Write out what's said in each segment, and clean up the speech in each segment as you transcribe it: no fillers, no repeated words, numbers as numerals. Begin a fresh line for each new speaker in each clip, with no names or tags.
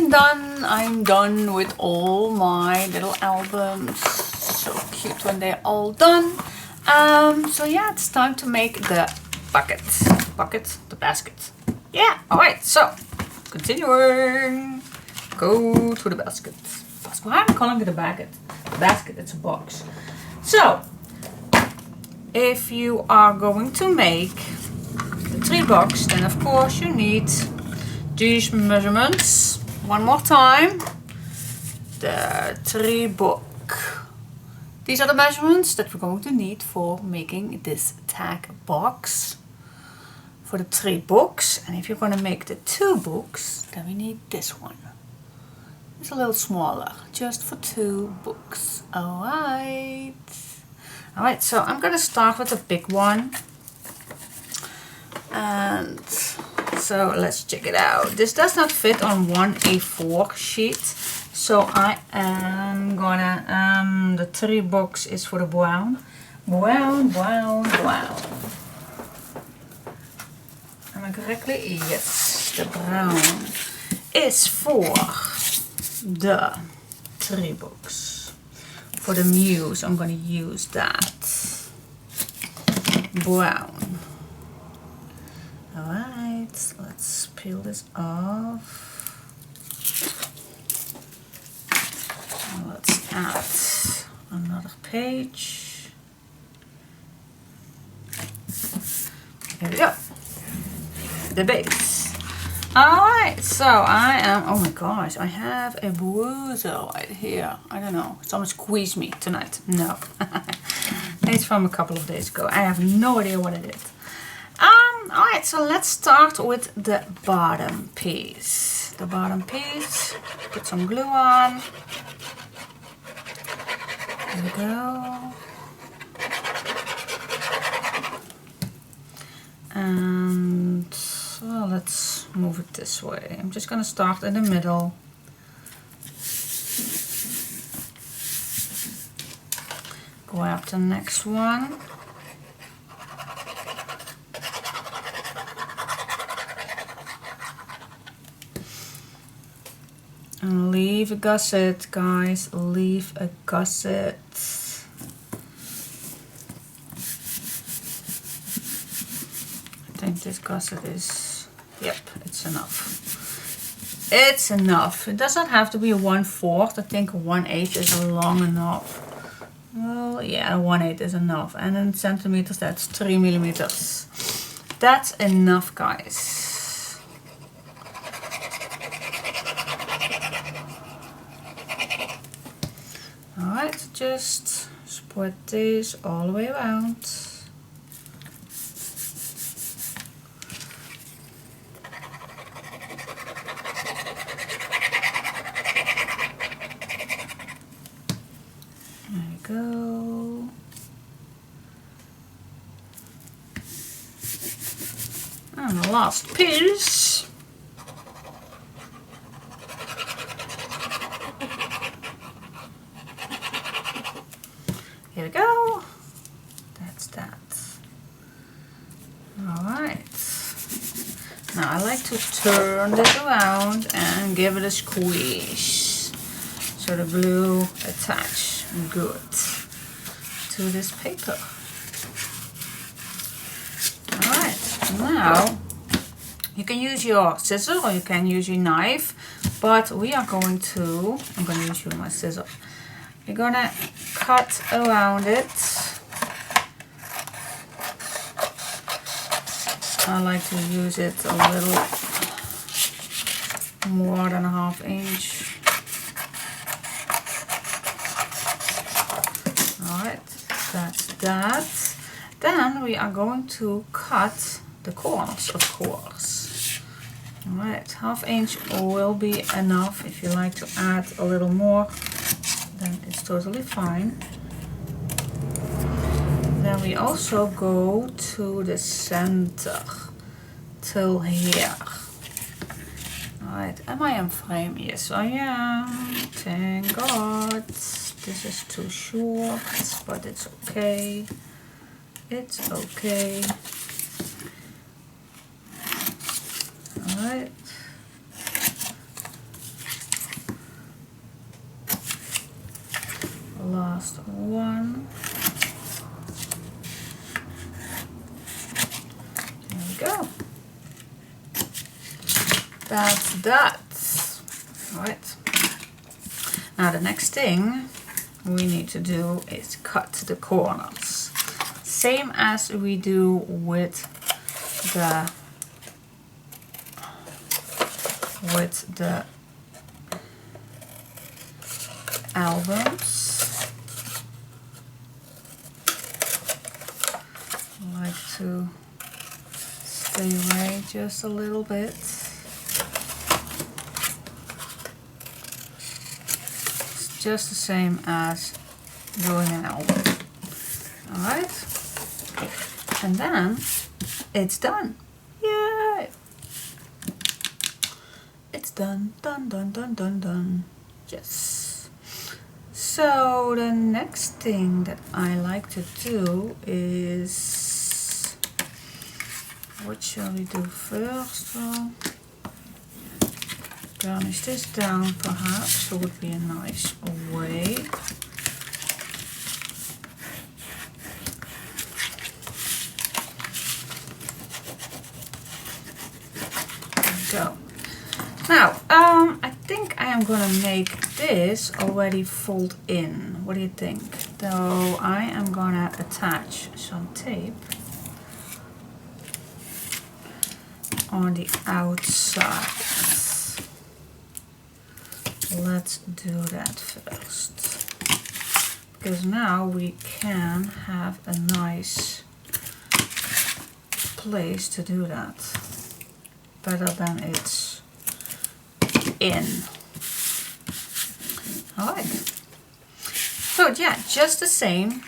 I'm done. I'm done with all my little albums. So cute when they're all done. So yeah, it's time to make the bucket. The basket. Yeah, alright, so continuing. Go to the basket. Why am I calling it a basket? Basket, it's a box. So, if you are going to make the 3 box, then of course you need these measurements. One more time. The 3 book. These are the measurements that we're going to need for making this tag box for the 3 books. And if you're going to make the 2 books, then we need this one. It's a little smaller, just for 2 books. Alright, so I'm going to start with the big one. And so let's check it out. This does not fit on one A4 sheet. So I am gonna, the 3 box is for the brown. Brown. Am I correctly? Yes, the brown is for the 3 box. For the Muse, I'm gonna use that. Brown. Alright, let's peel this off. Let's add another page. There we go. The base. Alright, so I am, oh my gosh, I have a bruiser right here. I don't know, someone squeezed me tonight. No. It's from a couple of days ago. I have no idea what it is. Alright, so let's start with the bottom piece. The bottom piece, put some glue on. There we go. And well, let's move it this way. I'm just going to start in the middle. Grab the next one. And leave a gusset, guys. Leave a gusset. I think this gusset is, yep, it's enough. It's enough. It doesn't have to be a 1/4. I think a 1/8 is long enough. Well, yeah, a 1/8 is enough. And in centimeters, that's 3 millimeters. That's enough, guys. Alright, just spread this all the way around. There we go. And the last piece. Here we go. That's that. Alright. Now I like to turn this around and give it a squeeze. So the glue attach good to this paper. Alright, now you can use your scissors or you can use your knife, but we are going to, I'm going to use my scissors. You're gonna cut around it. I like to use it a little more than a 1/2 inch. Alright, that's that. Then we are going to cut the corners, of course. Alright, 1/2 inch will be enough. If you like to add a little more, then it's totally fine. Then we also go to the center till here. Alright, am I in frame? Yes, I am. Thank God. This is too short, but it's okay. It's okay. Alright. last one. There we go. That's that. Alright. Now the next thing we need to do is cut the corners. Same as we do with the albums. I like to stay away just a little bit. It's just the same as doing an album. Alright? And then it's done. Yay! It's done, done, done, done, done, done. Yes. So the next thing that I like to do is, what shall we do first? Well, garnish this down perhaps, would be a nice way. Go. Now, I think I am gonna make this already fold in. What do you think? Though I am gonna attach some tape on the outside. Let's do that first, because now we can have a nice place to do that. Better than it's in. Alright. So yeah, just the same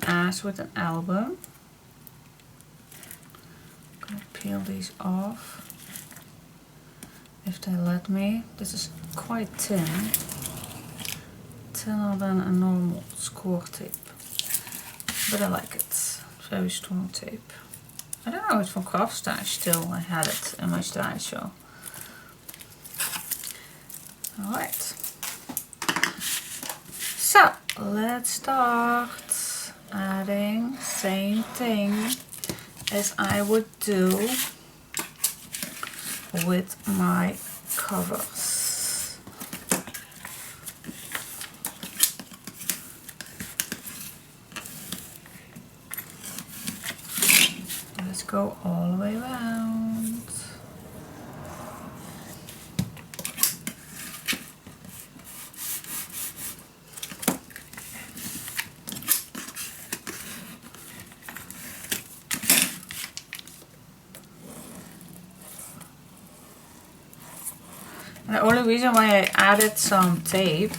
as with an album. I'm gonna peel these off if they let me. This is quite thin. Thinner than a normal score tape. But I like it. Very strong tape. I don't know, it's from Craft Stash still. I had it in my stash show. Alright. So, let's start adding same thing as I would do with my covers. Let's go all the way around. And the only reason why I added some tape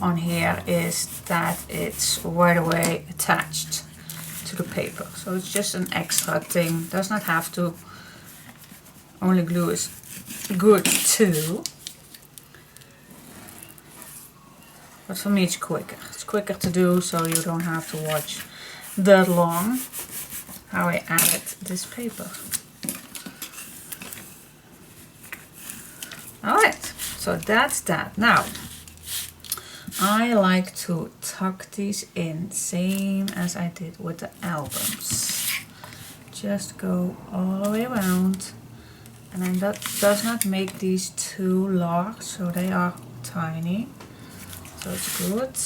on here is that it's right away attached to the paper, so it's just an extra thing. Does not have to. Only glue is good too, but for me it's quicker. It's quicker to do, so you don't have to watch that long how I added this paper. Alright, so that's that. Now I like to tuck these in, same as I did with the albums. Just go all the way around, and then that does not make these too large, so they are tiny. So it's good.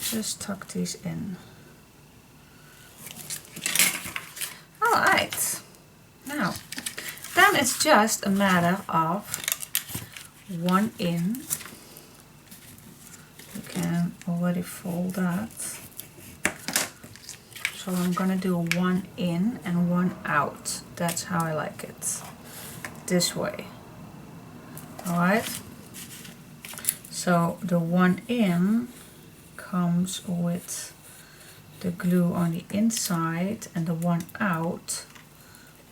Just tuck these in. Alright, now then it's just a matter of one in. You can already fold that. So I'm gonna do one in and one out. That's how I like it. This way. Alright? So the one in comes with the glue on the inside and the one out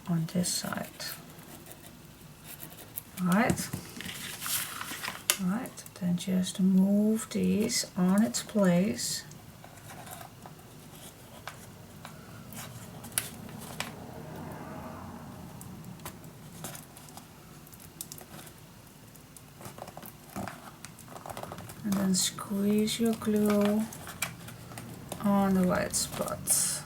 on this side. Alright? Alright, then just move these on its place. And then squeeze your glue on the white spots.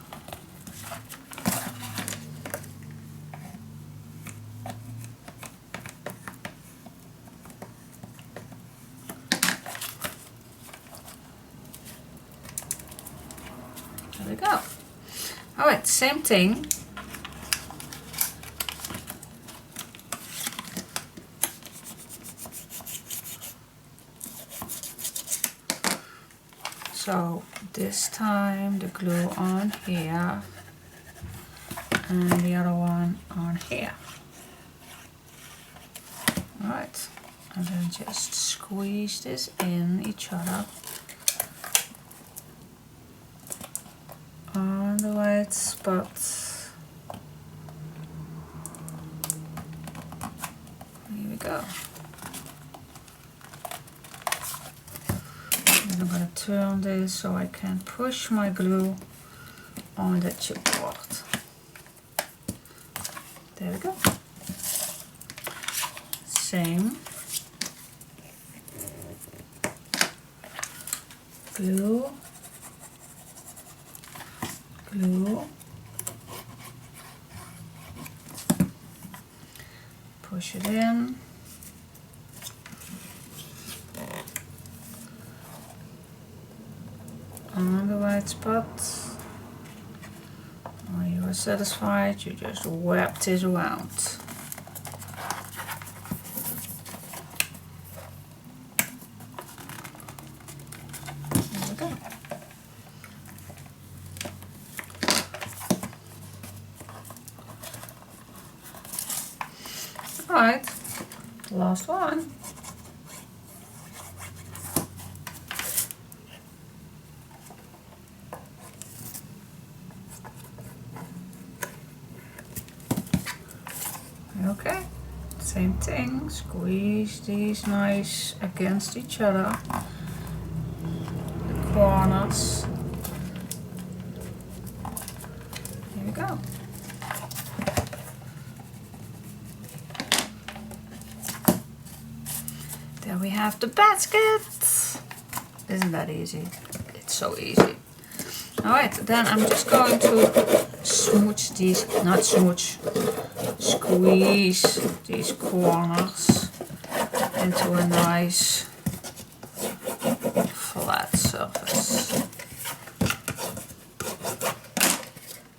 There we go. Alright, same thing. So this time the glue on here and the other one on here. Alright, and then just squeeze this in each other on the white spots. Here we go. I'm going to turn this so I can push my glue on the chipboard. There we go. Same. Glue. Glue. Push it in. On the white spot. When you are satisfied, you just wrap this around. There we go. Alright, last one. Okay, same thing, squeeze these nice against each other, the corners. Here we go. There we have the basket. Isn't that easy? It's so easy. Alright, then I'm just going to smooch these, not smooch, squeeze these corners into a nice flat surface.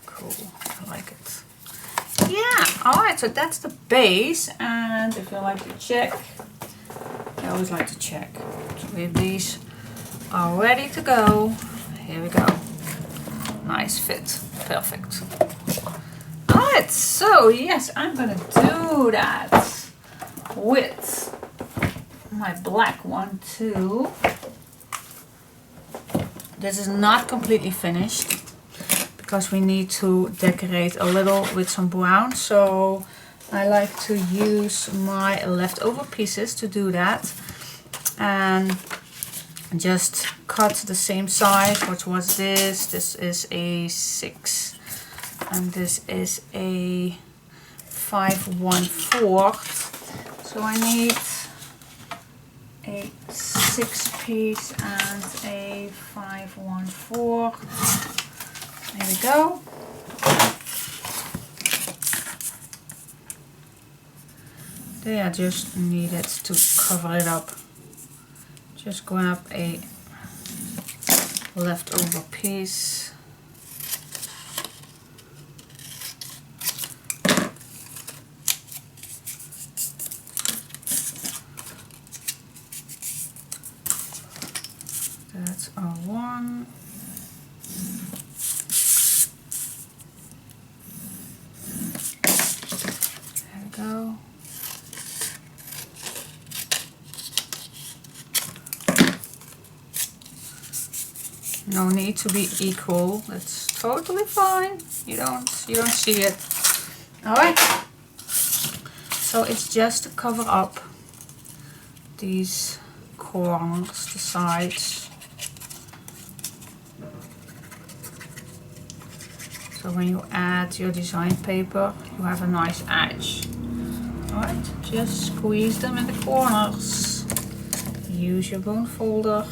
Cool, I like it. Yeah, alright, so that's the base, and if you like to check, I always like to check. So we have these are ready to go. Here we go. Nice fit. Perfect. Alright, so yes, I'm gonna do that with my black one too. This is not completely finished because we need to decorate a little with some brown, so I like to use my leftover pieces to do that and just cut the same size. What was this? This is a 6 and this is a 5/1/4. So I need a 6 piece and a 5/1/4. There we go. They are just needed to cover it up. Just grab a leftover piece. That's our one. There we go. No need to be equal. It's totally fine. You don't see it. All right. So it's just to cover up these corners, the sides. So when you add your design paper, you have a nice edge. All right. Just squeeze them in the corners. use your bone folder.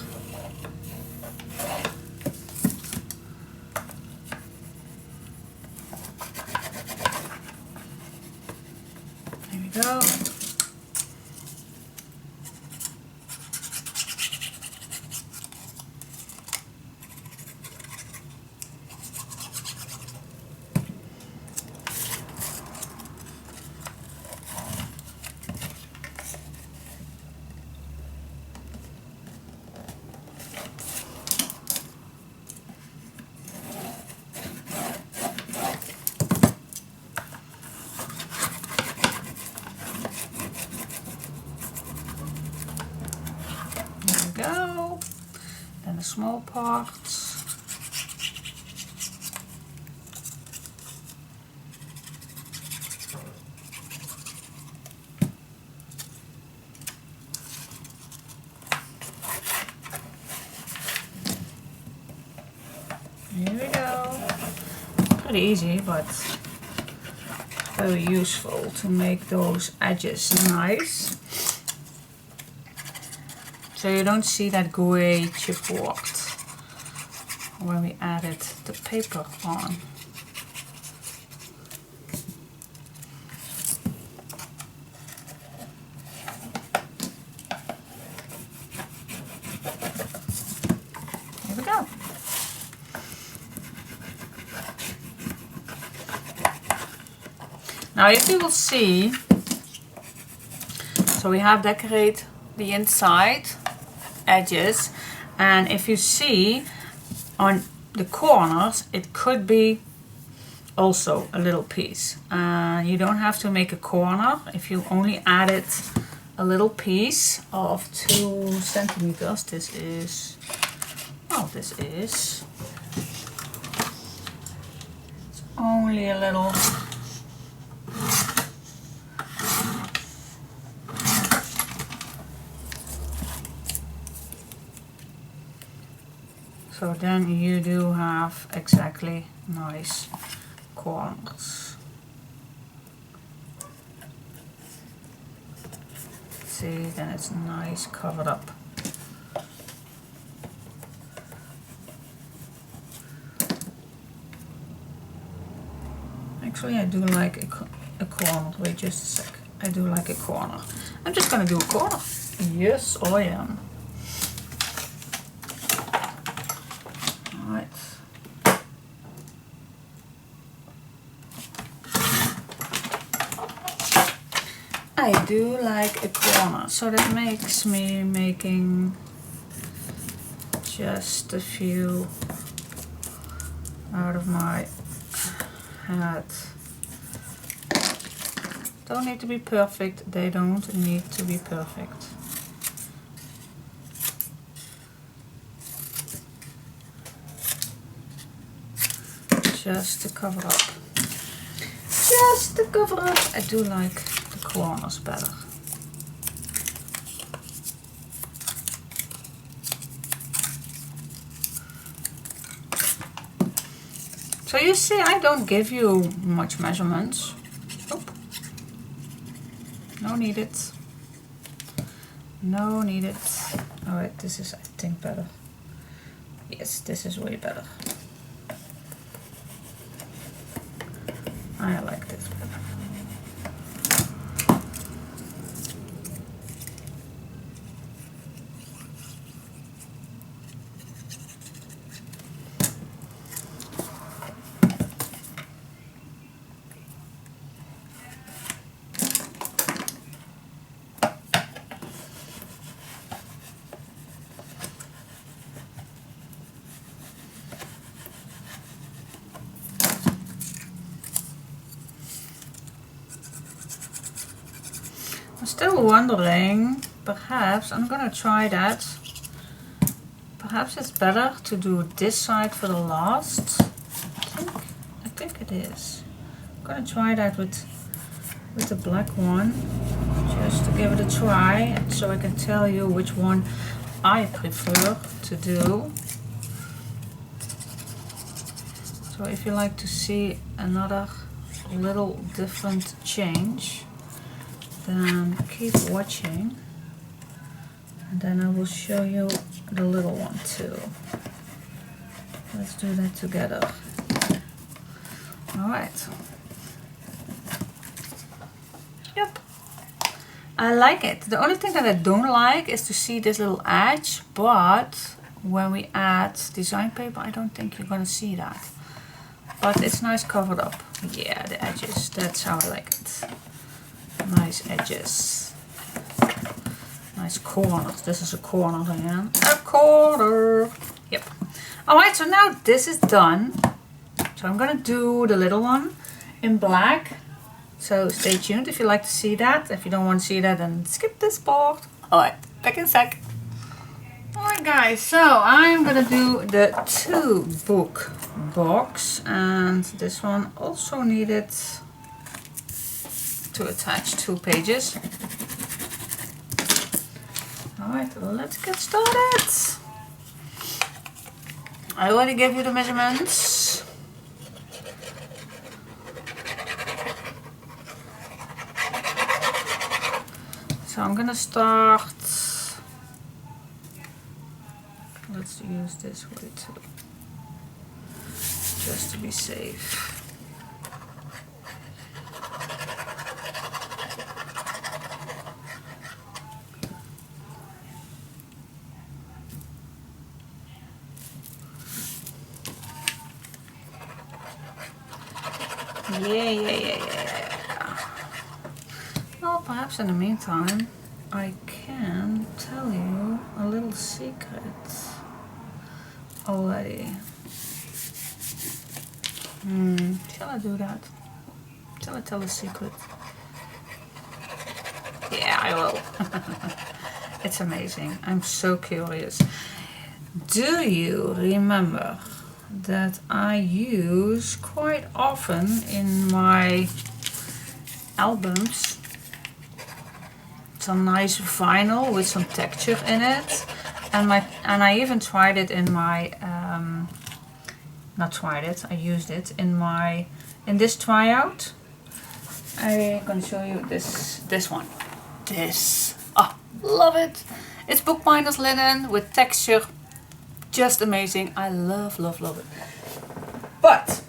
There we go. Go. Then the small parts. Here we go. Pretty easy, but very useful to make those edges nice. So you don't see that gray chipboard when we added the paper on. Here we go. Now if you will see, so we have decorated the inside edges, and if you see on the corners it could be also a little piece. You don't have to make a corner if you only added a little piece of 2 centimeters. This is, well, this is, it's only a little. So then you do have exactly nice corners. See, then it's nice covered up. Actually, I do like a corner. Wait just a sec. I do like a corner. I'm just gonna do a corner. Yes, I am. Right. I do like a corner, so that makes me making just a few out of my hat. Don't need to be perfect, they don't need to be perfect. Just to cover up. Just to cover up. I do like the corners better. So you see, I don't give you much measurements. Oop. No need it. No need it. Alright, this is, I think, better. Yes, this is way better. I like this better. I'm still wondering, perhaps I'm gonna try that. Perhaps it's better to do this side for the last. I think it is. I'm gonna try that with the black one, just to give it a try, so I can tell you which one I prefer to do. So if you like to see another little different change, then keep watching And then I will show you the little one too. Let's do that together. Alright. Yep. I like it. The only thing that I don't like is to see this little edge, but when we add design paper, I don't think you're gonna see that. But it's nice covered up. Yeah, the edges, that's how I like it. Nice edges. Nice corners. This is a corner again. A corner. Yep. Alright, so now this is done. So I'm gonna do the little one in black. So stay tuned if you like to see that. If you don't want to see that, then skip this part. Alright, back in a sec. Alright guys, so I'm gonna do the 2 book box, and this one also needed to attach 2 pages. Alright, let's get started. I already gave you the measurements. So I'm gonna start, let's use this way too, just to be safe. Yeah. Well, perhaps in the meantime, I can tell you a little secret already. Shall I do that? Shall I tell a secret? Yeah, I will. It's amazing. I'm so curious. Do you remember that I use quite often in my albums some nice vinyl with some texture in it, and I even tried it in my I used it in this tryout. I'm gonna show you this one. Love it. It's bookbinders linen with texture. Just amazing. I love it. But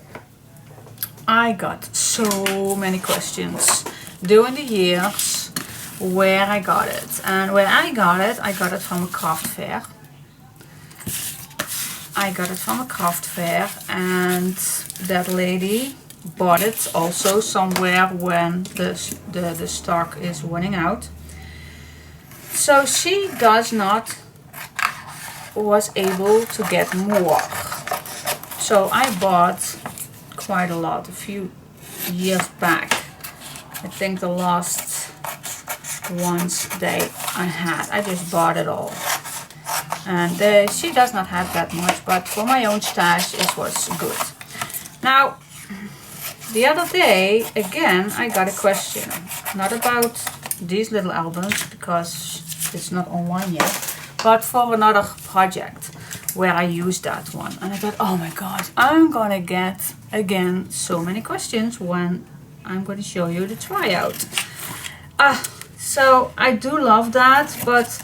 I got so many questions during the years where I got it. And when I got it from a craft fair. And that lady bought it also somewhere when the stock is running out. So she was able to get more. So I bought quite a lot a few years back. I think the last ones I just bought it all. And she does not have that much, but for my own stash it was good. Now, the other day, again, I got a question. Not about these little albums, because it's not online yet, but for another project where I used that one. And I thought, oh my god, I'm gonna get, again, so many questions when I'm going to show you the tryout. So I do love that, but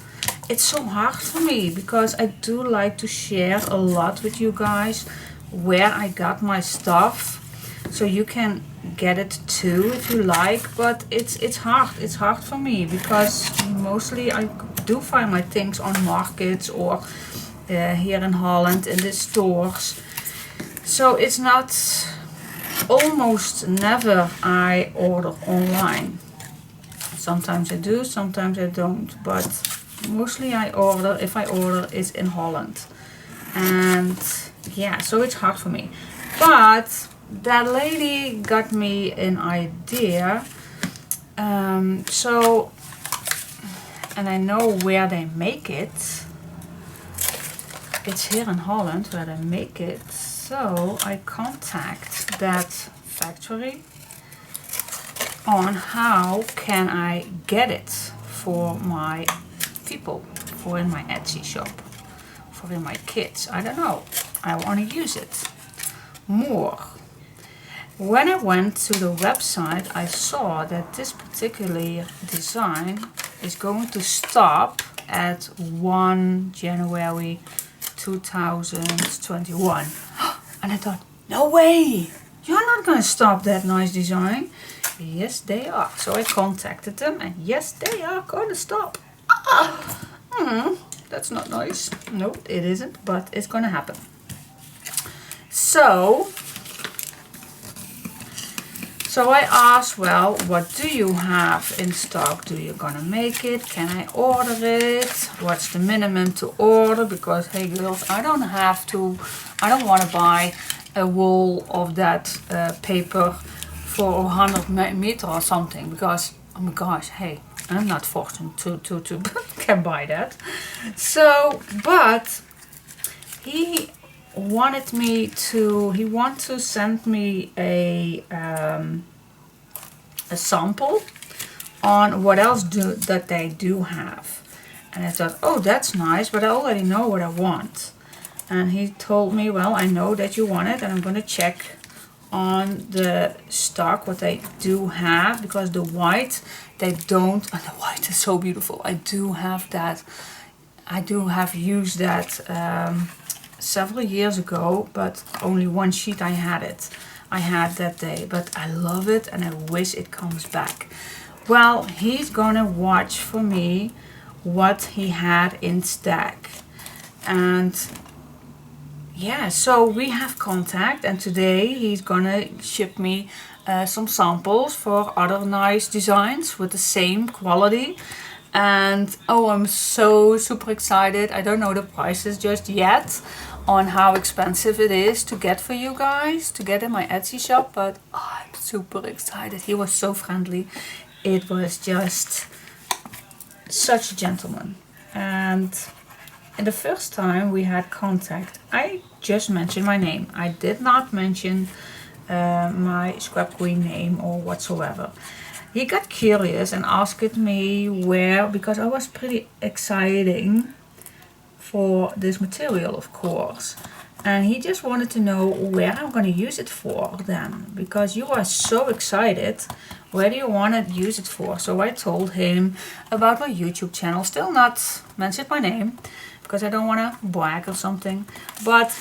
it's so hard for me because I do like to share a lot with you guys where I got my stuff, so you can get it too if you like. But it's hard for me because mostly I do find my things on markets or here in Holland in the stores. So it's not, almost never I order online. Sometimes I do, sometimes I don't, but mostly if I order it's in Holland. And yeah, so it's hard for me. But that lady got me an idea. And I know where they make it. It's here in Holland where they make it. So I contact that factory on how can I get it for my people, for in my Etsy shop, for in my kids. I don't know. I want to use it more. When I went to the website, I saw that this particular design is going to stop at 1 January 2021. And I thought, no way, you're not gonna stop that nice design. Yes, they are. So I contacted them, and yes, they are gonna stop. That's not nice. No, it isn't, but it's gonna happen. So I asked, well, what do you have in stock? Do you gonna make it? Can I order it? What's the minimum to order? Because, hey girls, I don't want to buy a roll of that paper for 100 meter or something, because, oh my gosh, hey, I'm not fortunate to can buy that. So, but he wanted to send me a sample on what else that they do have. And I thought, oh, that's nice, but I already know what I want. And he told me, well, I know that you want it, and I'm gonna check on the stock what they do have, because the white they don't, and the white is so beautiful. I do have used that several years ago, but only one sheet I had that day, but I love it and I wish it comes back. Well, he's gonna watch for me what he had in stack, and yeah, so we have contact, and today he's gonna ship me some samples for other nice designs with the same quality. And oh, I'm so super excited. I don't know the prices just yet on how expensive it is to get for you guys, to get in my Etsy shop, but oh, I'm super excited. He was so friendly. It was just such a gentleman. And the first time we had contact, I just mentioned my name. I did not mention my Scrap Queen name or whatsoever. He got curious and asked me where, because I was pretty exciting for this material, of course. And he just wanted to know where I'm going to use it for then, because you are so excited. Where do you want to use it for? So I told him about my YouTube channel, still not mentioned my name, because I don't want to brag or something. But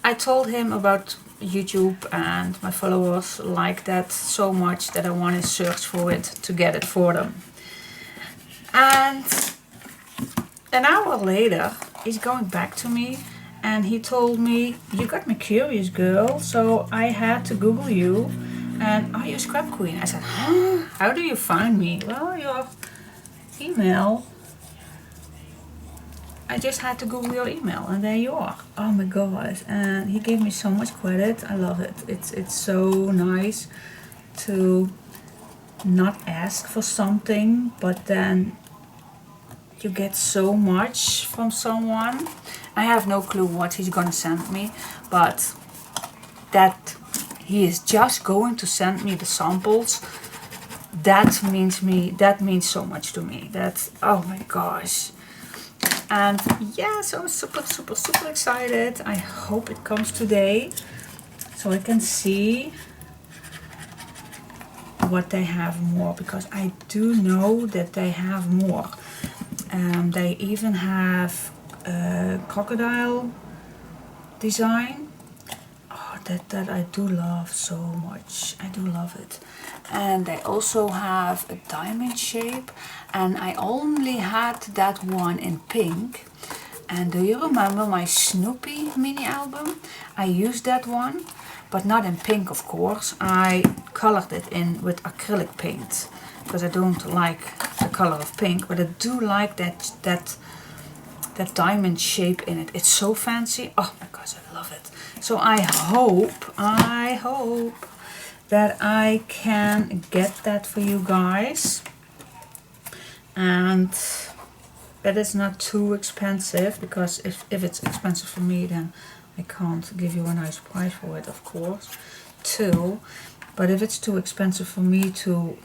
I told him about YouTube, and my followers like that so much that I want to search for it to get it for them. And an hour later, he's going back to me, and he told me, you got me curious, girl, so I had to Google you, and are you a Scrap Queen? I said, huh? How do you find me? Well, your email. I just had to Google your email, and there you are. Oh my gosh, and he gave me so much credit. I love it. It's so nice to not ask for something, but then you get so much from someone. I have no clue what he's gonna send me, but that he is just going to send me the samples, that means so much to me. That, oh my gosh. And yeah, so I'm super excited. I hope it comes today so I can see what they have more, because I do know that they have more. They even have crocodile design. Oh, that I do love so much. I do love it. And they also have a diamond shape, and I only had that one in pink. And do you remember my Snoopy mini album? I used that one, but not in pink, of course. I colored it in with acrylic paint, because I don't like the color of pink, but I do like that diamond shape in it. It's so fancy. Oh my gosh, I love it. So I hope that I can get that for you guys, and that is not too expensive, because if it's expensive for me, then I can't give you a nice price for it, of course, too. But if it's too expensive for me to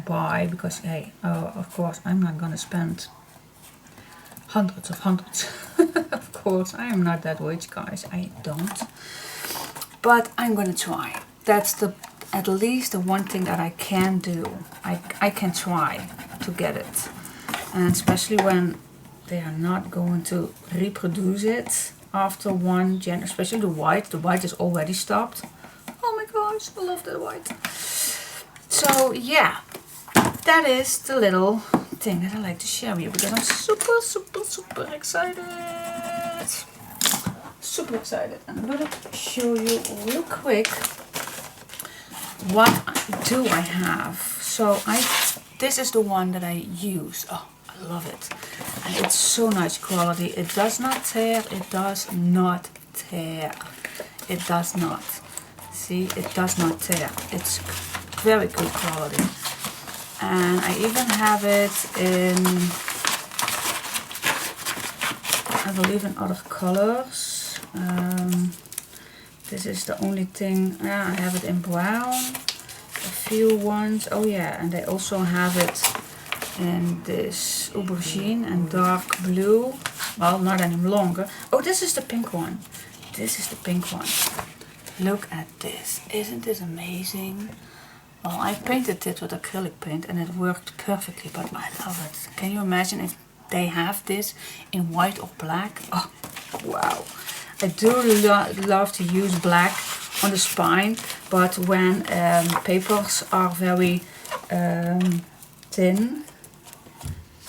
buy, because hey, of course I'm not gonna spend hundreds. Of course, I am not that rich, guys. I don't. But I'm gonna try. That's at least the one thing that I can do. I can try to get it. and especially when they are not going to reproduce it after one gen, especially the white. The white is already stopped. Oh my gosh, I love the white. So yeah, that is the little thing that I like to share with you because I'm super excited. Super excited. And I'm gonna show you real quick what do I have. So this is the one that I use. Oh, I love it. And it's so nice quality. It does not tear. It does not tear. It does not. See, it does not tear. It's very good quality. And I even have it in, I believe, in other colors. This is the only thing. Yeah, I have it in brown. A few ones. Oh yeah, and they also have it in this aubergine and dark blue. Well, not any longer. Oh, this is the pink one. This is the pink one. Look at this. Isn't this amazing? Well, I painted it with acrylic paint and it worked perfectly, but I love it. Can you imagine if they have this in white or black? Oh, wow. I do love to use black on the spine, but when papers are very thin,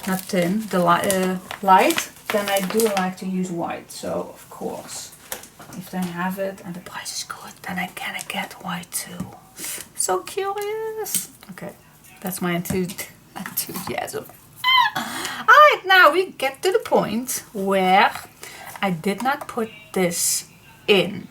not thin, the light, then I do like to use white. So, of course, if they have it and the price is good, then I can get white too. So curious. Okay, that's my enthusiasm. Alright, now we get to the point where I did not put this in.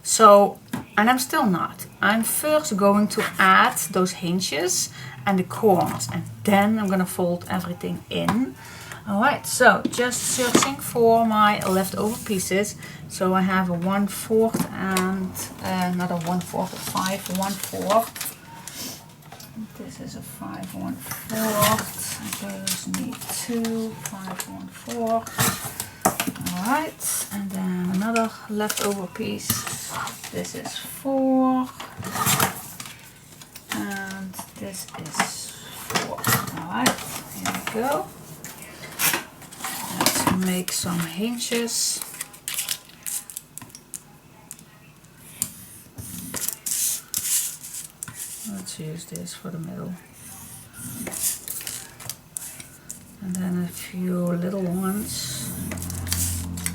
So, and I'm still not. I'm first going to add those hinges and the corners, and then I'm gonna fold everything in. Alright, so just searching for my leftover pieces. So I have a 1/4 and not a 1/4, a 5 1/4. This is a 5 1/4. I just need 2 5 1/4. Alright, and then another leftover piece. This is 4. And this is 4. Alright, here we go. Let's make some hinges. Let's use this for the middle. And then a few little ones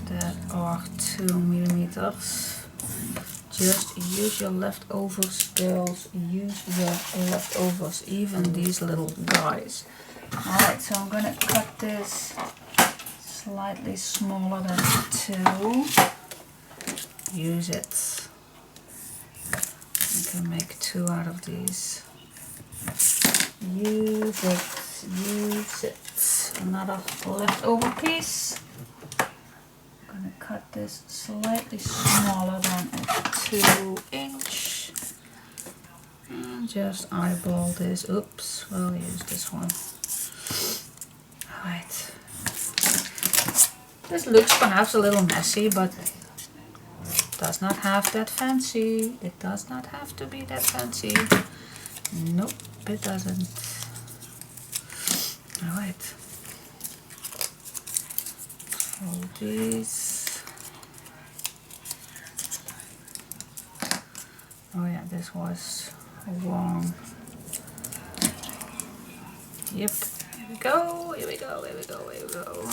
that are 2 millimeters. Just use your leftovers, girls. Use your leftovers, even these little guys. Alright, so I'm gonna cut this slightly smaller than 2. Use it. I can make 2 out of these. Use it, use it. Another leftover piece. I'm gonna cut this slightly smaller than a 2-inch. And just eyeball this. Oops, we'll use this one. Alright. This looks perhaps a little messy, but does not have that fancy. It does not have to be that fancy. Nope, it doesn't. Alright. Fold these. Oh yeah, this was wrong. Yep. Here we go, here we go, here we go, here we go.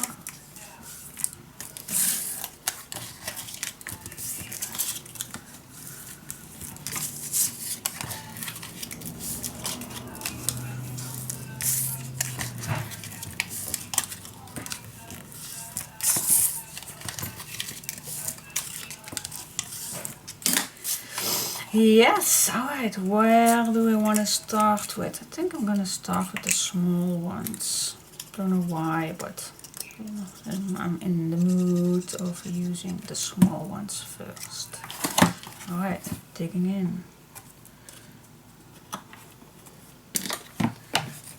Yes, alright, where do we want to start with? I think I'm gonna start with the small ones. Don't know why, but I'm in the mood of using the small ones first. Alright, digging in.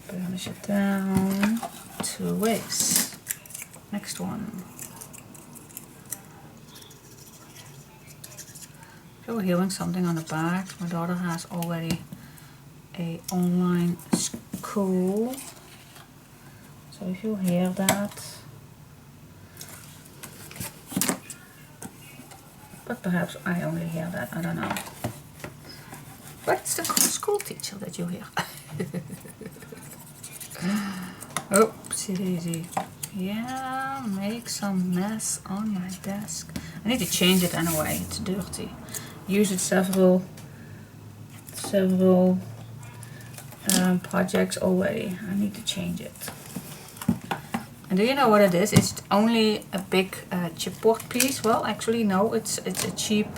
Burnish it down 2 ways. Next one. If you're hearing something on the back, my daughter has already a online school So if you hear that, but perhaps I only hear that, I don't know. But it's the school teacher that you hear. Oopsie daisy. Yeah, make some mess on my desk. I need to change it anyway, it's dirty. Use it several projects already. I need to change it. And do you know what it is? It's only a big chipboard piece. Well, actually no, it's a cheap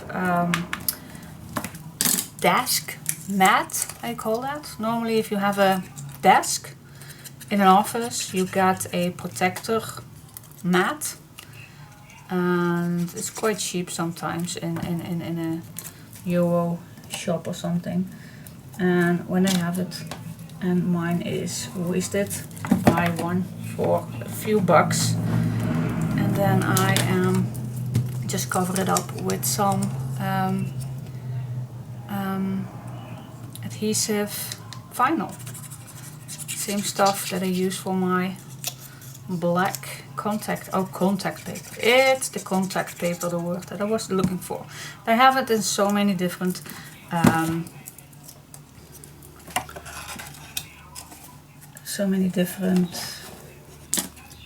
desk mat, I call that. Normally if you have a desk in an office, you get a protector mat. And it's quite cheap sometimes in a Euro shop or something. And when I have it, and mine is wasted, buy one for a few bucks, and then I just cover it up with some adhesive vinyl. Same stuff that I use for my black contact paper. It's the contact paper, the word that I was looking for. I have it in so many different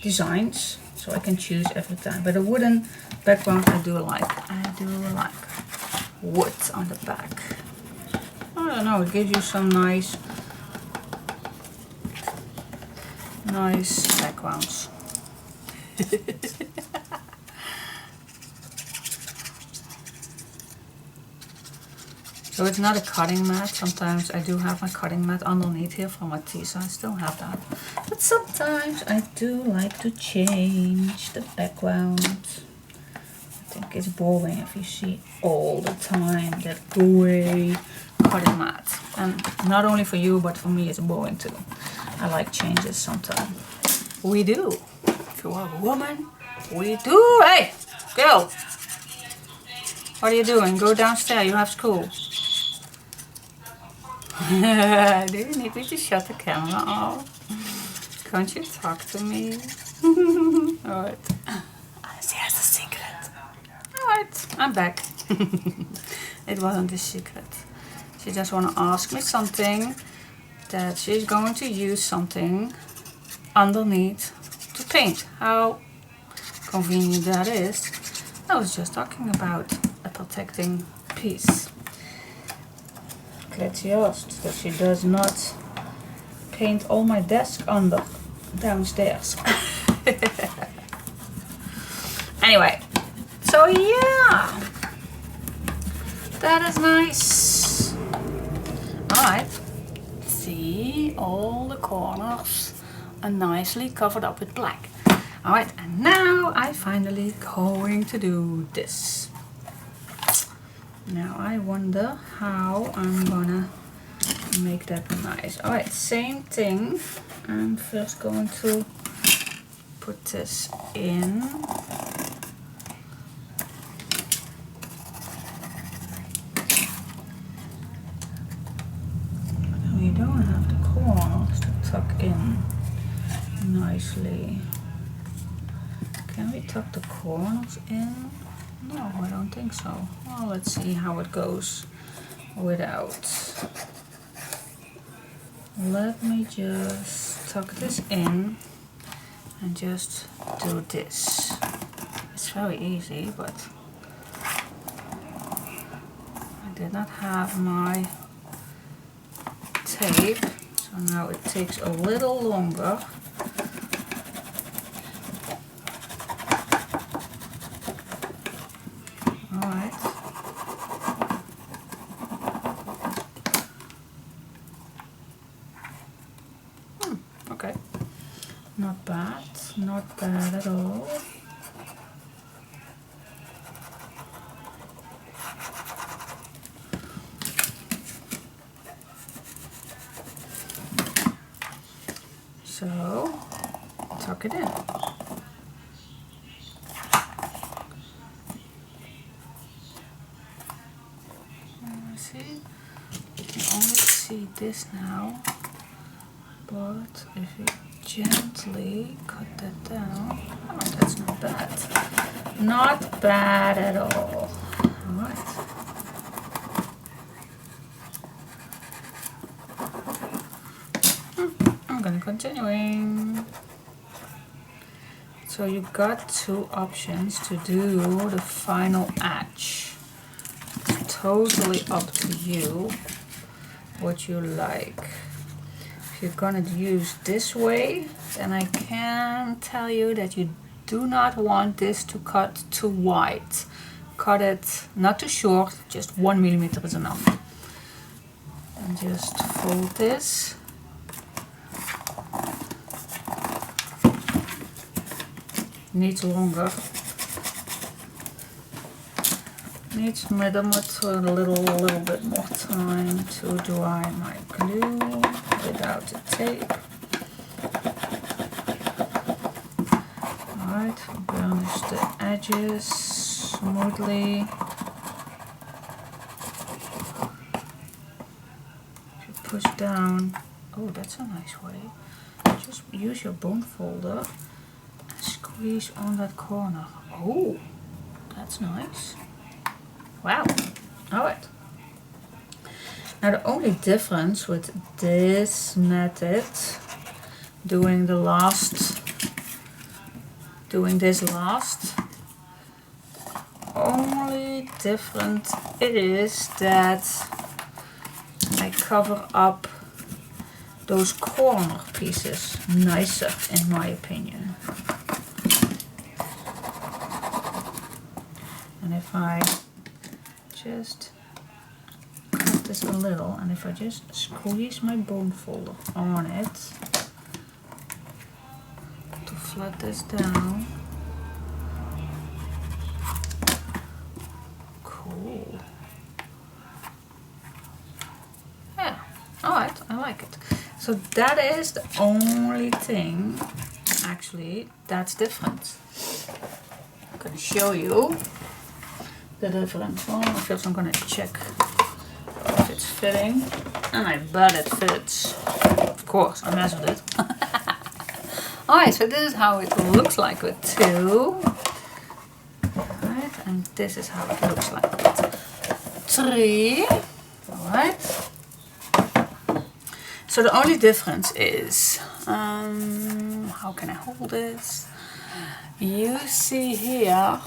designs, so I can choose every time. But a wooden background I do like. I do like wood on the back. I don't know, it gives you some nice backgrounds. So it's not a cutting mat. Sometimes I do have my cutting mat underneath here for my tea, so I still have that. But sometimes I do like to change the background. I think it's boring if you see all the time that gray cutting mat. And not only for you, but for me it's boring too. I like changes sometimes. We do. If you are a woman, we do. Hey, girl. What are you doing? Go downstairs, you have school. Do you need me to shut the camera off? Can't you talk to me? Alright. She has a secret. Alright, I'm back. It wasn't a secret. She just want to ask me something, that she's going to use something underneath to paint. How convenient that is. I was just talking about a protecting piece. Let's just that she does not paint all my desk under downstairs. Anyway, so yeah, that is nice. Alright, see, all the corners are nicely covered up with black. Alright, and now I finally going to do this. Now I wonder how I'm gonna make that nice. Alright, same thing. I'm first going to put this in. We don't have the corners to tuck in nicely. Can we tuck the corners in? No, I don't think so. Well, let's see how it goes without. Let me just tuck this in and just do this. It's very easy, but I did not have my tape, so now it takes a little longer. Okay, not bad at all. So, tuck it in. See, you only see this now. But if you gently cut that down. Oh, that's not bad. Not bad at all. Alright. I'm gonna continuing. So you got two options to do the final edge. It's totally up to you what you like. If you're gonna use this way, then I can tell you that you do not want this to cut too wide. Cut it not too short, just 1 millimeter is enough. And just fold this. Needs longer. Needs me a little bit more time to dry my glue without the tape. Alright, burnish the edges smoothly. If you push down, oh, that's a nice way. Just use your bone folder and squeeze on that corner. Oh, that's nice. Wow. Alright. Now the only difference with this method, doing this last, only difference is that I cover up those corner pieces nicer in my opinion. And if I just cut this a little, and if I just squeeze my bone folder on it to flat this down. Cool. Yeah, alright, I like it. So that is the only thing actually that's different. I'm gonna show you the difference. Well, first I'm gonna check if it's fitting, and I bet it fits. Of course, I mess with it. Alright, so this is how it looks like with two. Alright, and this is how it looks like with three. Alright. So the only difference is, how can I hold this? You see here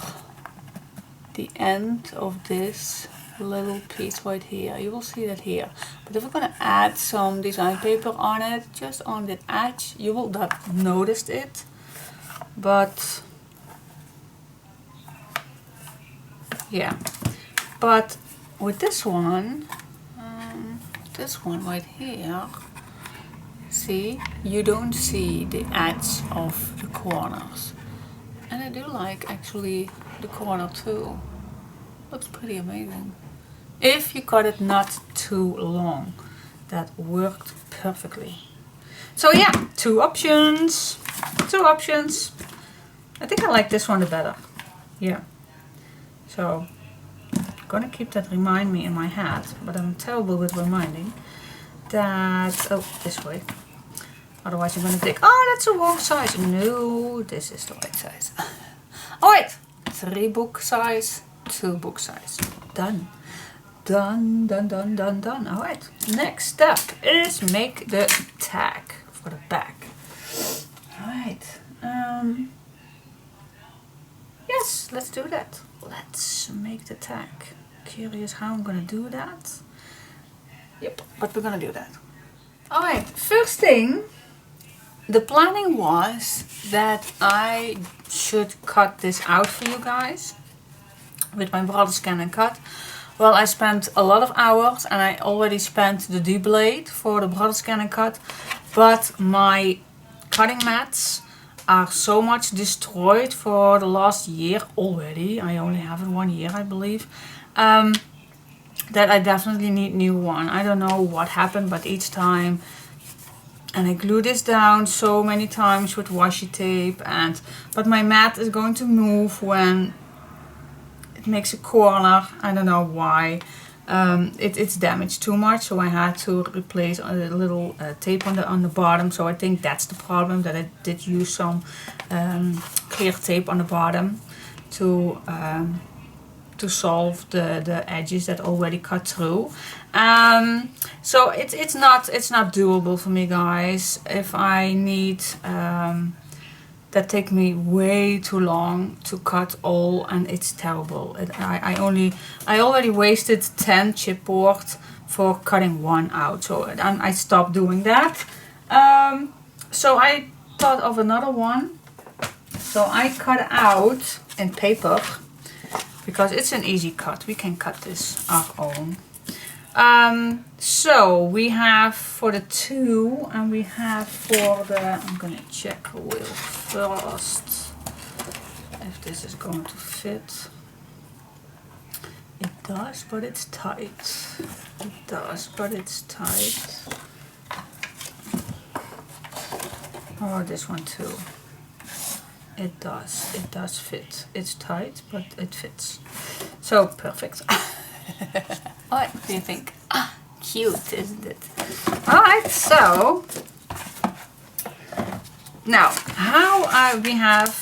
the end of this little piece right here. You will see that here. But if we're gonna add some design paper on it, just on the edge, you will not notice it. But yeah. But with this one right here, see, you don't see the edge of the corners. And I do like actually the corner too. Looks pretty amazing. If you cut it not too long, that worked perfectly. So yeah, two options. I think I like this one the better. Yeah. So I'm gonna keep that remind me in my head, but I'm terrible with reminding that, oh, this way. Otherwise you're gonna think, oh, that's the wrong size. No, this is the right size. Alright, 3 book size, 2 book size. Done. Done. Alright, next step is make the tag for the back. Alright, yes, let's do that. Let's make the tag. Curious how I'm gonna do that? Yep, but we're gonna do that. Alright, first thing, the planning was that I should cut this out for you guys with my brother scan and cut. Well, I spent a lot of hours and I already spent the D-blade for the brother scan and cut, but my cutting mats are so much destroyed for the last year already. I only have it 1 year, I believe. That I definitely need new one. I don't know what happened, but each time, and I glue this down so many times with washi tape, but my mat is going to move when it makes a corner. I don't know why. it's damaged too much, so I had to replace a little tape on the bottom. So I think that's the problem, that I did use some clear tape on the bottom to solve the edges that already cut through. So it's not doable for me, guys. If I need that take me way too long to cut all, and it's terrible. I already wasted 10 chipboard for cutting one out, so I stopped doing that. So I thought of another one. So I cut out in paper because it's an easy cut. We can cut this our own. So we have for the 2, and we have for the, I'm gonna check real first if this is going to fit. It does, but it's tight. It does, but it's tight. Oh, this one too. It does fit. It's tight, but it fits. So perfect. What do you think? Ah, cute, isn't it? Alright, so now how we have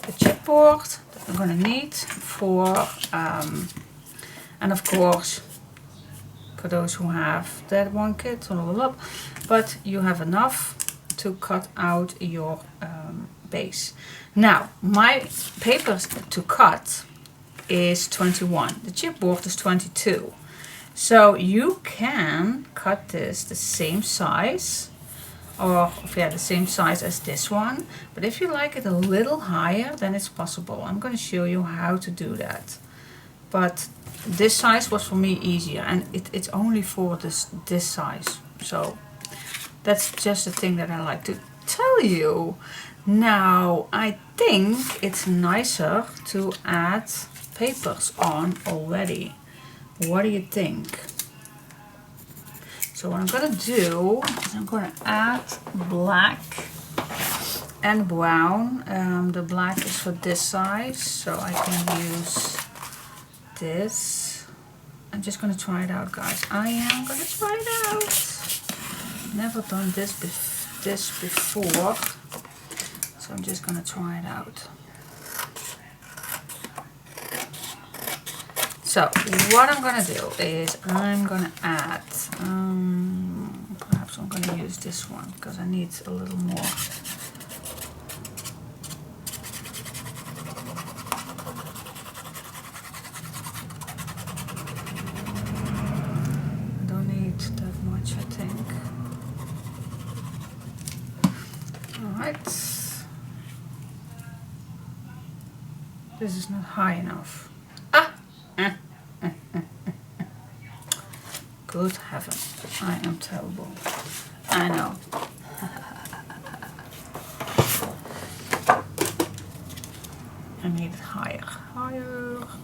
the chipboard that we're gonna need for and of course for those who have that one kit, but you have enough to cut out your base. Now my papers to cut is 21. The chipboard is 22. So you can cut this the same size, or yeah, the same size as this one. But if you like it a little higher, then it's possible. I'm going to show you how to do that. But this size was for me easier, and it's only for this size. So that's just the thing that I like to tell you. Now I think it's nicer to add papers on already. What do you think? So what I'm gonna do is I'm gonna add black and brown. The black is for this size, so I can use this. I'm just gonna try it out, guys. I am gonna try it out. Never done this before, so I'm just gonna try it out. So what I'm gonna do is I'm gonna add, perhaps I'm gonna use this one because I need a little more. I don't need that much, I think. All right. This is not high enough. Good heaven, I am terrible. I know. I need it higher.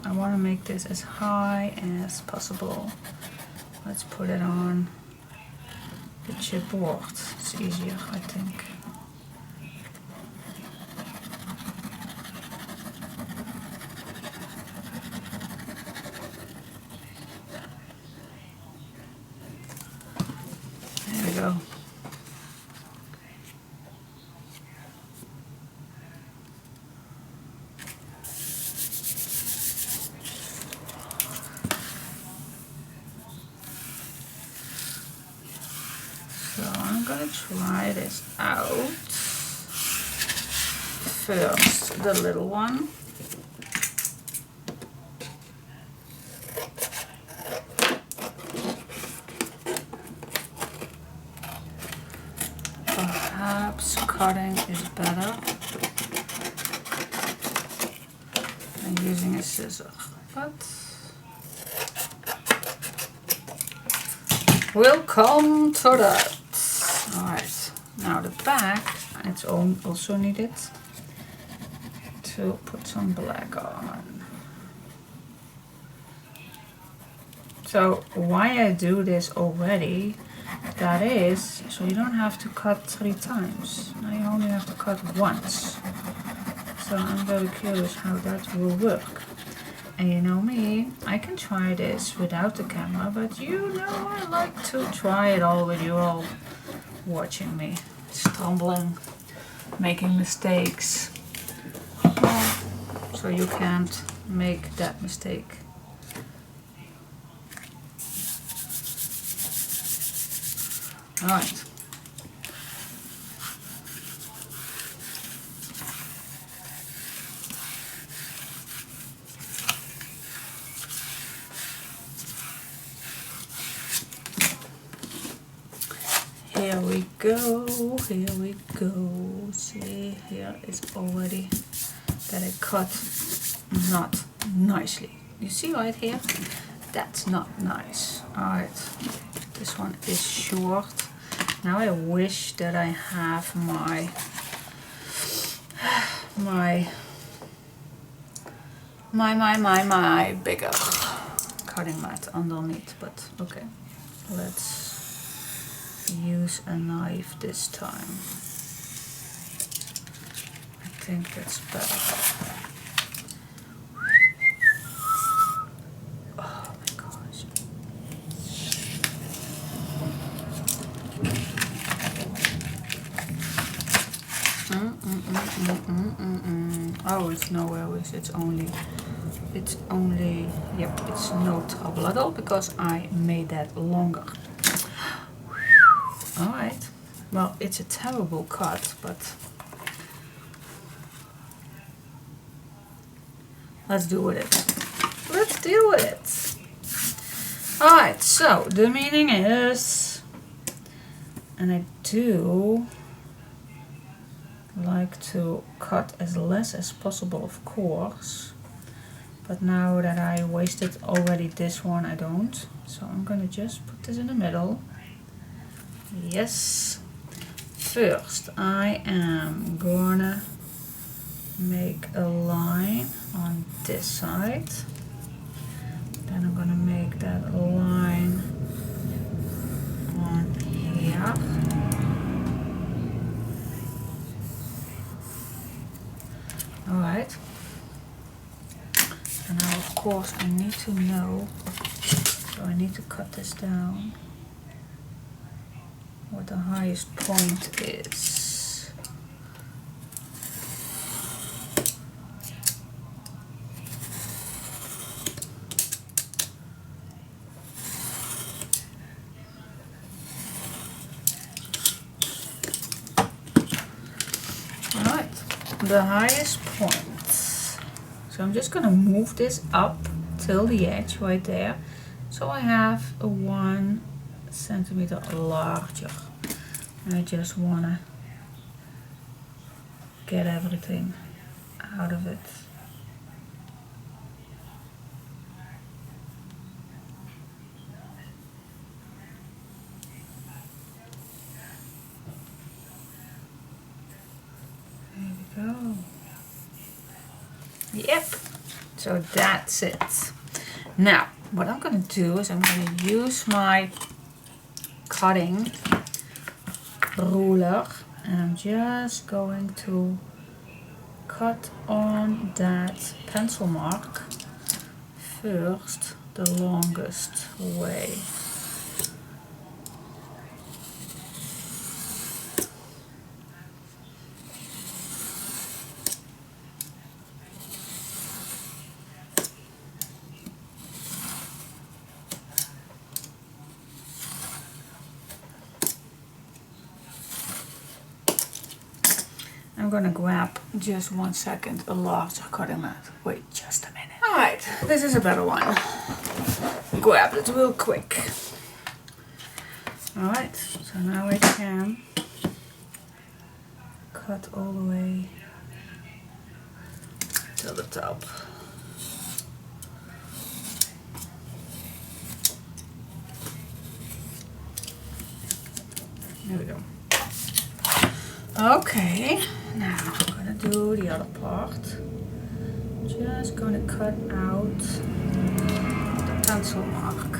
I want to make this as high as possible. Let's put it on the chipboard. It's easier, I think. Go. So I'm gonna try this out first, the little one. Perhaps cutting is better than using a scissor, but we'll come to that. Alright, now the back, it's also needed to put some black on. So why I do this already, that is, so you don't have to cut 3 times. Now you only have to cut once. So I'm very curious how that will work. And you know me, I can try this without the camera, but you know I like to try it all with you all watching me, stumbling, making mistakes. So you can't make that mistake. Alright. Here we go, here we go. See, here is already that I cut not nicely. You see right here? That's not nice. Alright, this one is short. Now I wish that I have my bigger cutting mat underneath, but okay. Let's use a knife this time. I think that's better. Oh my gosh. Oh, it's nowhere with it's only, yep, it's no trouble at all because I made that longer. Alright, well, it's a terrible cut, but let's do with it. Let's deal with it. Alright, so the meaning is, and I do like to cut as less as possible, of course, but now that I wasted already this one, I don't. So I'm gonna just put this in the middle. Yes. First, I am gonna make a line on this side. Then I'm gonna make that line on here. Alright. And now, of course, I need to know, so I need to cut this down, what the highest point is. Alright, the highest point. So I'm just gonna move this up till the edge right there. So I have a 1 centimeter larger. And I just wanna get everything out of it. There we go. Yep, so that's it. Now, what I'm gonna do is I'm gonna use my cutting ruler and I'm just going to cut on that pencil mark first the longest way. I'm gonna grab just 1 second a larger cutting mat. Wait just a minute. Alright, this is a better one. Grab it real quick. Alright, so now I can cut all the way to the top. There we go. Okay, now I'm gonna do the other part. Just gonna cut out the pencil mark.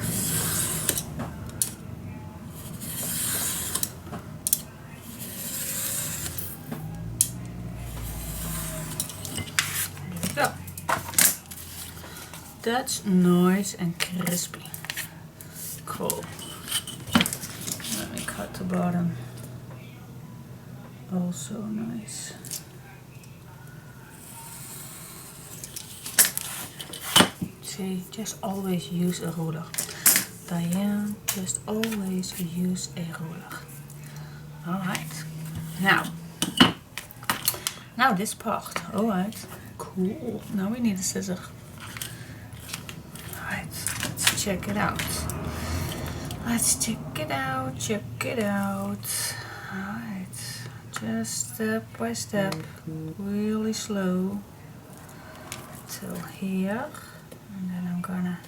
There we go. That's nice and crispy. Cool. Let me cut the bottom. Also nice. See, just always use a ruler. Diane, just always use a ruler. Alright. Now this part. Alright. Cool. Now we need a scissor. Alright, let's check it out. Let's check it out, check it out. Alright. Just step by step. Really slow. Till here. And then I'm gonna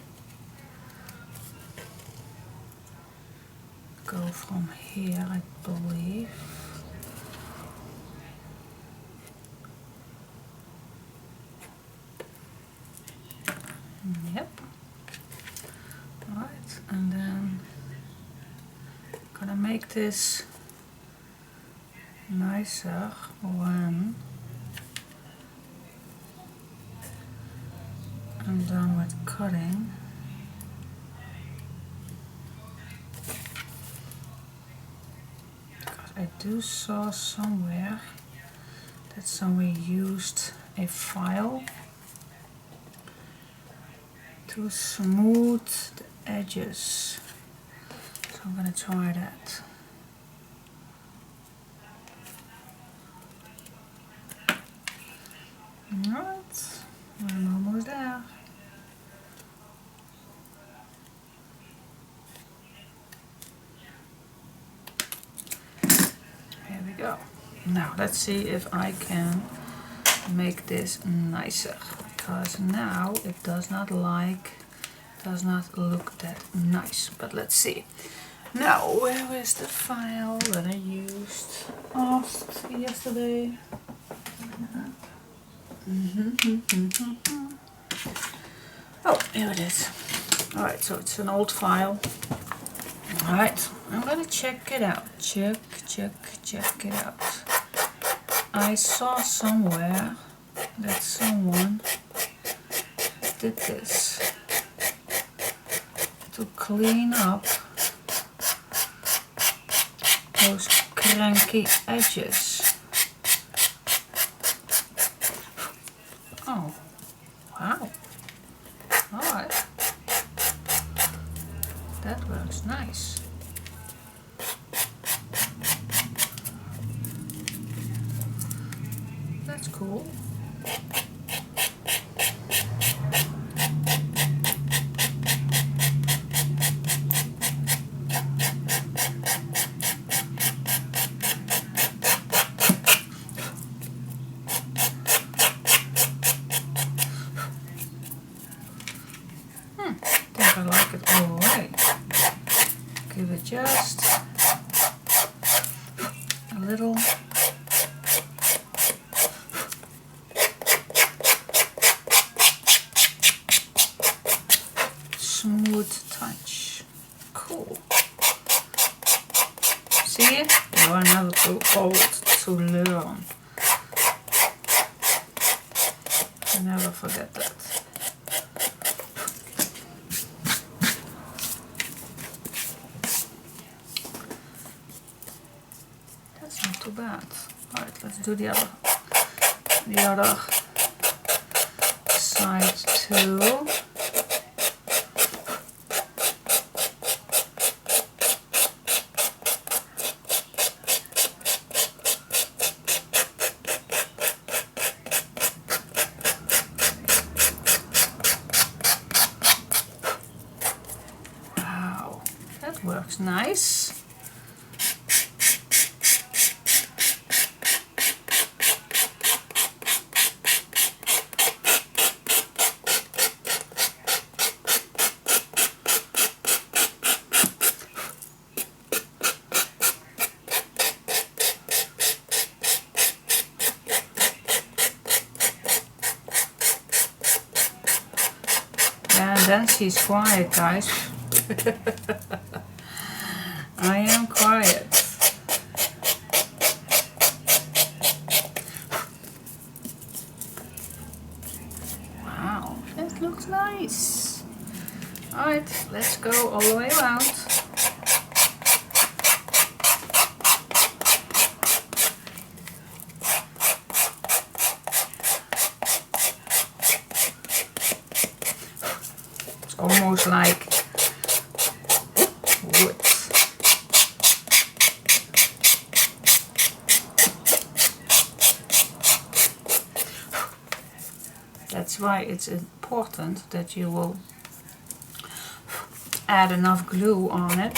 go from here, I believe. Yep. Alright, and then gonna make this nicer when I'm done with cutting. Because I do saw somewhere that somebody used a file to smooth the edges. So I'm gonna try that. Alright, I'm almost there. Here we go. Now let's see if I can make this nicer, because now it does not look that nice. But let's see. Now, where is the file that I used yesterday? Oh, here it is. Alright, so it's an old file. Alright, I'm gonna check it out. Check it out. I saw somewhere that someone did this to clean up those cranky edges. Oh, wow. Alright. That works nice. That's cool. I think I like it all the way. Give it just a little smooth touch. Cool. See? You are never too old to learn. Never forget that. That's not too bad. Alright, let's do the other side too. Wow, that works nice. And then she's quiet, guys. I am quiet. Wow, that looks nice. Alright, let's go all the way around. It's almost like wood. That's why it's important that you will add enough glue on it.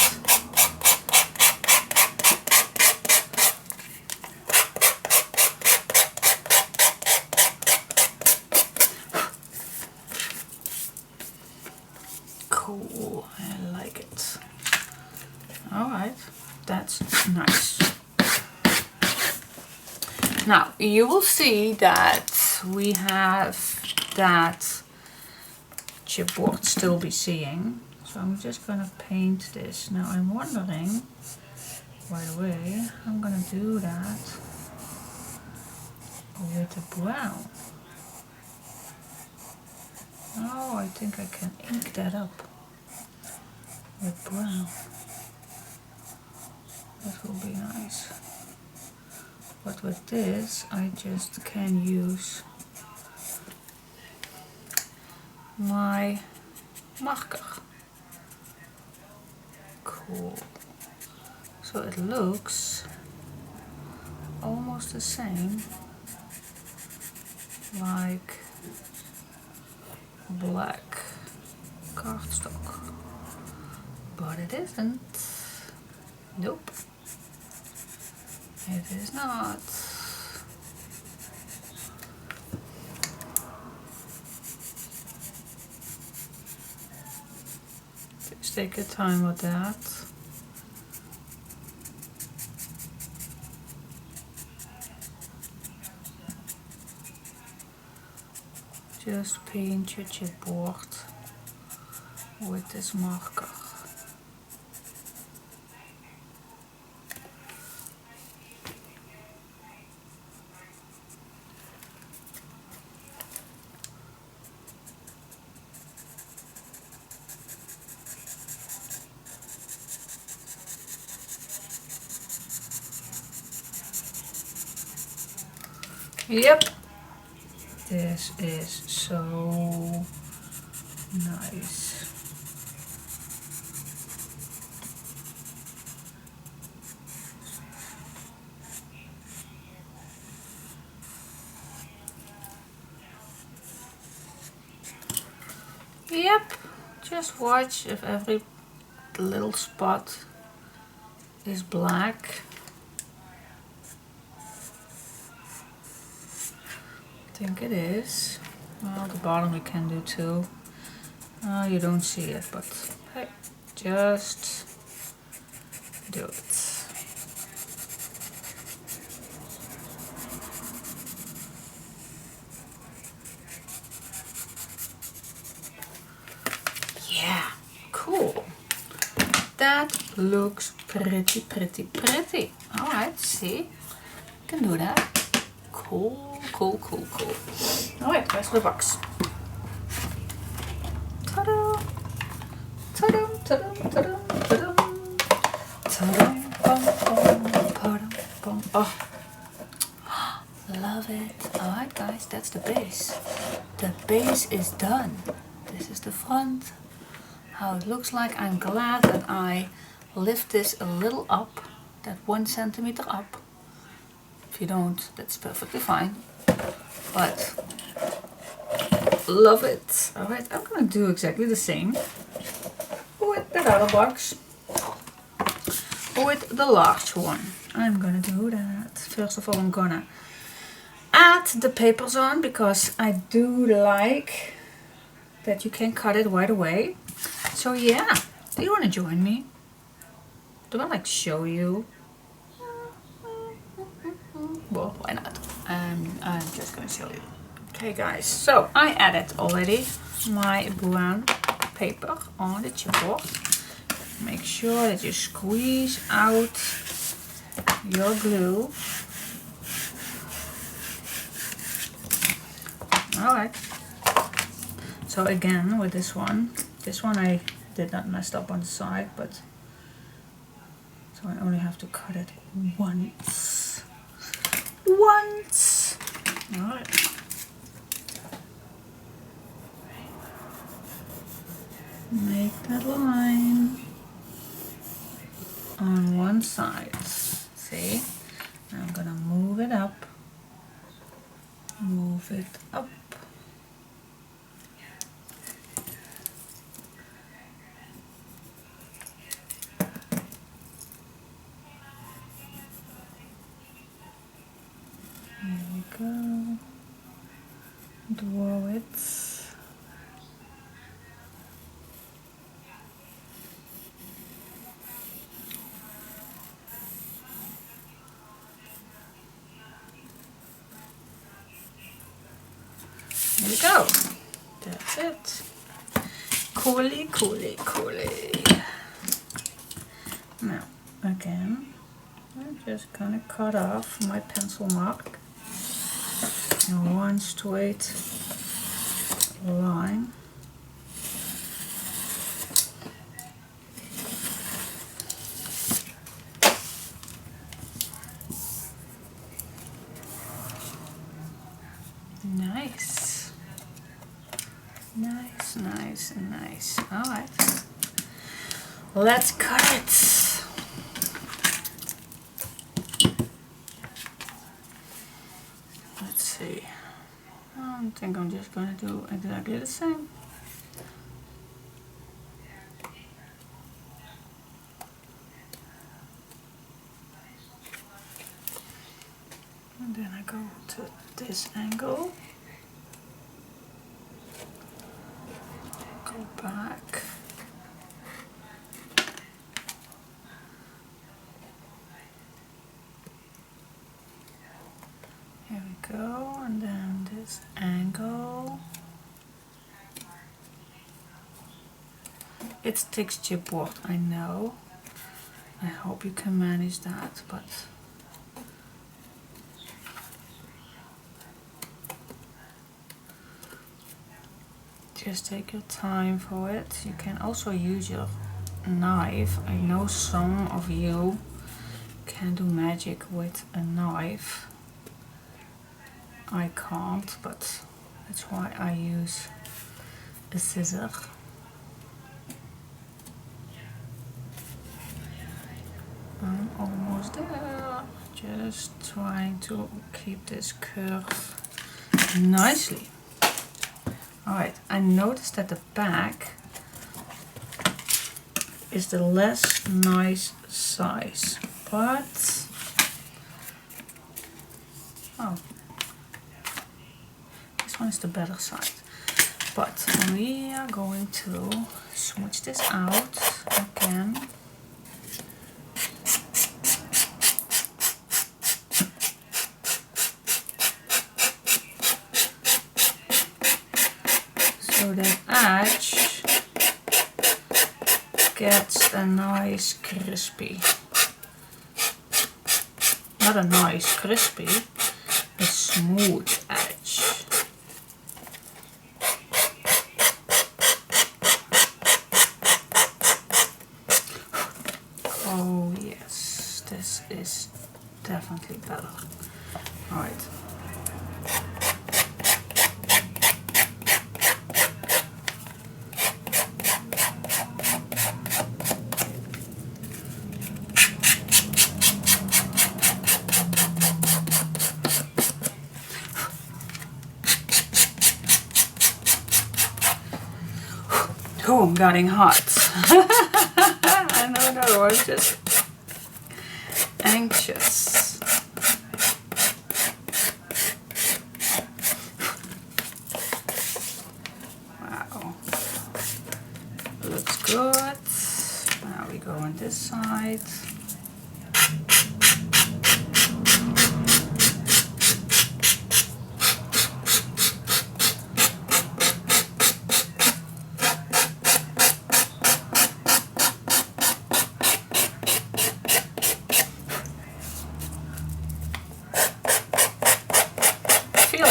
Cool, I like it. Alright, that's nice. Now you will see that we have that chipboard still be seeing. So I'm just gonna paint this. Now I'm wondering, by the way, I'm gonna do that with the brown. Oh, I think I can ink that up with brown. That will be nice. But with this, I just can use my marker. Cool. So it looks almost the same like black cardstock, but it isn't. Nope, it is not. Just take your time with that. Just paint your chipboard with this marker. Yep. This is so nice. Yep. Just watch if every little spot is black. I think it is. Well, the bottom we can do too. You don't see it, but hey, just do it. Yeah, cool. That looks pretty, pretty, pretty. All right, see, can do that. Cool. Cool, cool, cool. Alright, where's the box? Ta-da! Ta-da! Ta-da! Ta-da! Ta-da! Ta-da! Bum, bum, bum, bum. Oh, love it. Alright guys, that's the base. The base is done. This is the front. How it looks like. I'm glad that I lift this a little up. That 1 centimeter up. If you don't, that's perfectly fine. But love it. Alright, I'm gonna do exactly the same with that other box. With the large one. I'm gonna do that. First of all, I'm gonna add the papers on because I do like that you can cut it right away. So yeah, do you wanna join me? Do I like show you? Well, why not? I'm just gonna show you. Okay guys, so I added already my brown paper on the chipboard. Make sure that you squeeze out your glue. Alright. So again, with this one I did not mess up on the side, but so I only have to cut it once. Alright. Make that line on one side. See? Now I'm gonna move it up. Move it up. Here we go. Draw it. There we go. That's it. Coolly. Now, again, I'm just gonna cut off my pencil mark in one straight line. Nice. All right, let's cut it. Let's see. I think I'm just gonna do exactly the same. And then I go to this angle. Go back. Here we go, and then this angle. It's texture board, I know. I hope you can manage that, but just take your time for it. You can also use your knife. I know some of you can do magic with a knife. I can't, but that's why I use a scissor. I'm almost there. Just trying to keep this curve nicely. Alright, I noticed that the back is the less nice size, but oh, this one is the better side. But we are going to switch this out again. So that edge gets a nice crispy, not a nice crispy, a smooth edge. Oh yes, this is definitely better. All right. Oh, I'm getting hot. No, I'm just anxious. Wow. Looks good. Now we go on this side.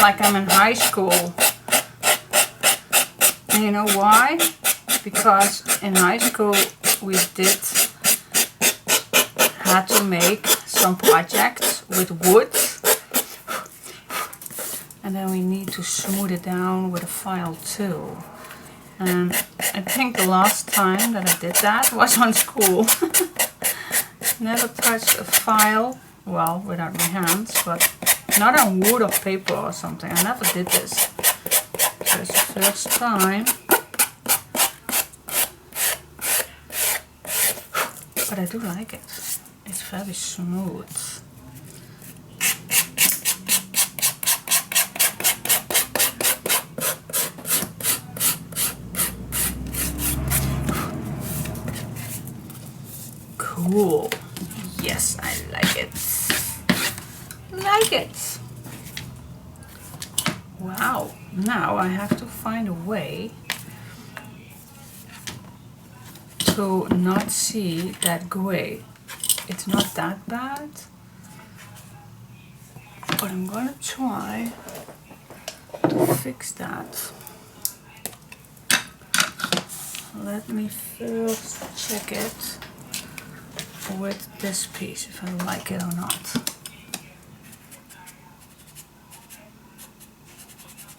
Like I'm in high school And you know why? Because in high school we had to make some projects with wood, and then we need to smooth it down with a file too. And I think the last time that I did that was on school. Never touched a file, well, without my hands, but not on wood or paper or something. I never did this. So it's the first time. But I do like it. It's very smooth. Cool. Yes, I like it. Like it. Wow. Now I have to find a way to not see that gray. It's not that bad, but I'm gonna try to fix that. Let me first check it with this piece, if I like it or not.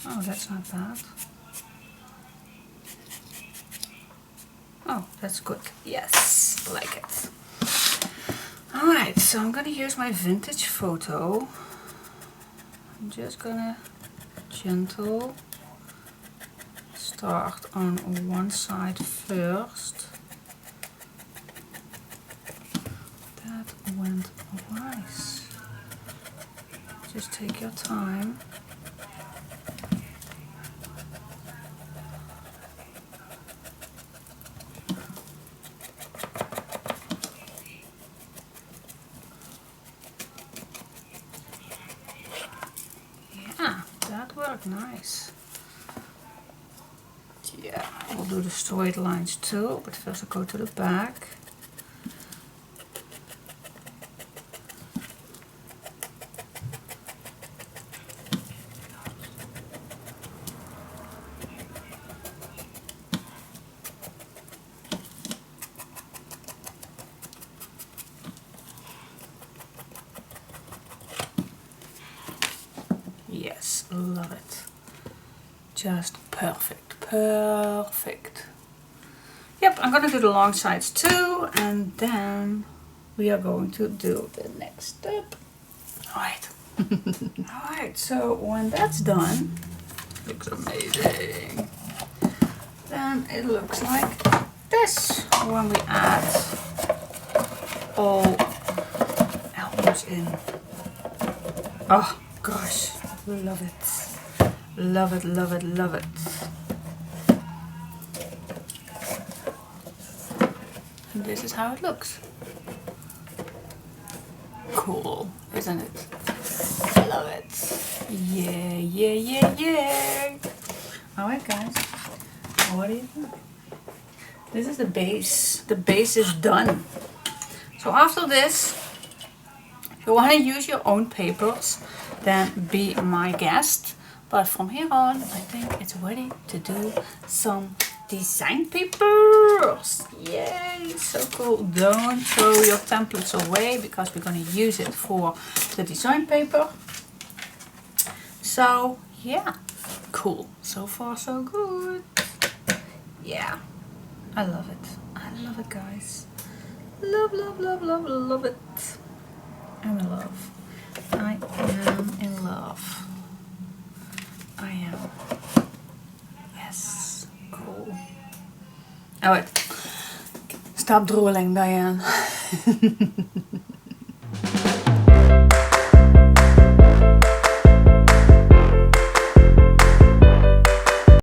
Oh, that's not bad. Oh, that's good. Yes, like it. Alright, so I'm gonna use my vintage photo. I'm just gonna gentle start on one side first. That went nice. Just take your time. That worked nice. Yeah, we'll do the straight lines too, but first I'll go to the back. Yes, love it. Just perfect, perfect. Yep, I'm gonna do the long sides too, and then we are going to do the next step. Alright. Alright, so when that's done, looks amazing. Then it looks like this when we add all albums in. Oh gosh. Love it. Love it, love it, love it. And this is how it looks. Cool, isn't it? Love it. Yeah, yeah, yeah, yeah. Alright guys, what do you think? This is the base. The base is done. So after this, if you want to use your own papers, then be my guest. But from here on, I think it's ready to do some design papers. Yay, so cool. Don't throw your templates away because we're going to use it for the design paper. So yeah, cool. So far so good. Yeah, I love it. I love it, guys. Love, love, love, love, love it. I'm in love. I am in love. I am. Yes. Cool. Alright. Stop drooling, Diane.